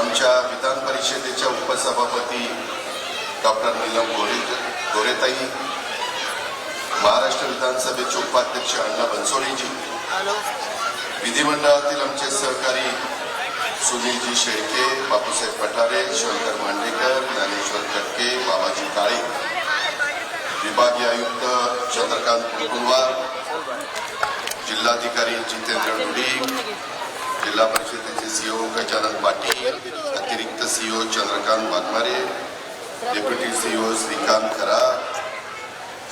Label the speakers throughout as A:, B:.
A: आमच्या विधान परिषदेच्या उपसभापती डॉक्टर नीलम गोरेताई, महाराष्ट्र विधानसभेचे उपाध्यक्ष अण्णा बनसोडेजी, विधिमंडळातील आमचे सहकारी सुनीलजी शेळके, बापूसाहेब पठारे, शंकर मांडेकर, ज्ञानेश्वर खटके, बाबाजी काळे, विभागीय आयुक्त चंद्रकांत कुलकुरवार, जिल्हाधिकारी जितेंद्र नुडी, जिल्हा परिषदेचे सीओ गजानन पाटील, अतिरिक्त CEO Chandrakant Waghmare, deputy CEO Shrikant Khara,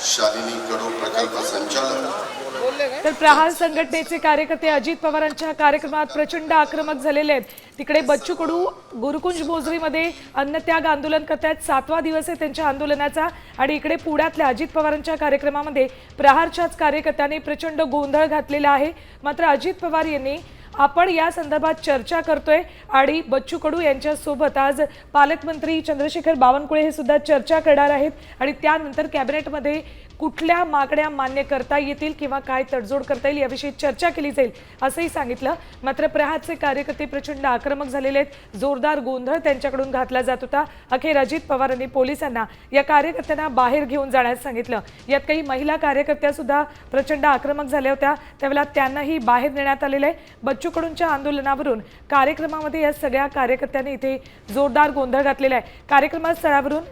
A: Shalini कडू प्रकल्प संचालक।
B: तर प्रहार संघटनेचे कार्यकर्ते अजित पवारांच्या कार्यक्रमात प्रचंड आक्रमक झालेले आहेत। तिकडे बच्चू कडू गुरुकुंज मोजरीमध्ये अन्नत्याग आंदोलन करतायत, 7वा दिवस आहे त्यांच्या आंदोलनाचा। आणि इकडे पुण्यातल्या अजित पवारांच्या कार्यक्रमामध्ये प्रहारच्याच कार्यकर्त्यांनी प्रचंड गोंधळ घातलेला आहे। मात्र अजित पवार यांनी आपण या संदर्भात चर्चा करतोय आणि बच्चू कडू यांच्या सोबत आज पालकमंत्री चंद्रशेखर बावनकुळे हे सुद्धा चर्चा करणार आहेत आणि त्यानंतर कॅबिनेटमध्ये कुठल्या मागण्या मान्य करता येतील किंवा काय तडजोड करता येईल याविषयी चर्चा केली जाईल असंही सांगितलं। मात्र प्रहारचे कार्यकर्ते प्रचंड आक्रमक झालेले आहेत, जोरदार गोंधळ त्यांच्याकडून घातला जात होता। अखेर अजित पवारांनी पोलिसांना या कार्यकर्त्यांना बाहेर घेऊन जाण्यास सांगितलं। यात काही महिला कार्यकर्त्या सुद्धा प्रचंड आक्रमक झाल्या होत्या, त्यावेळेला त्यांनाही बाहेर नेण्यात आलेलं आहे। बच्चू कडूंच्या आंदोलनावरून कार्यक्रमामध्ये या सगळ्या कार्यकर्त्यांनी इथे जोरदार गोंधळ घातलेला आहे। कार्यक्रमस्थळावरून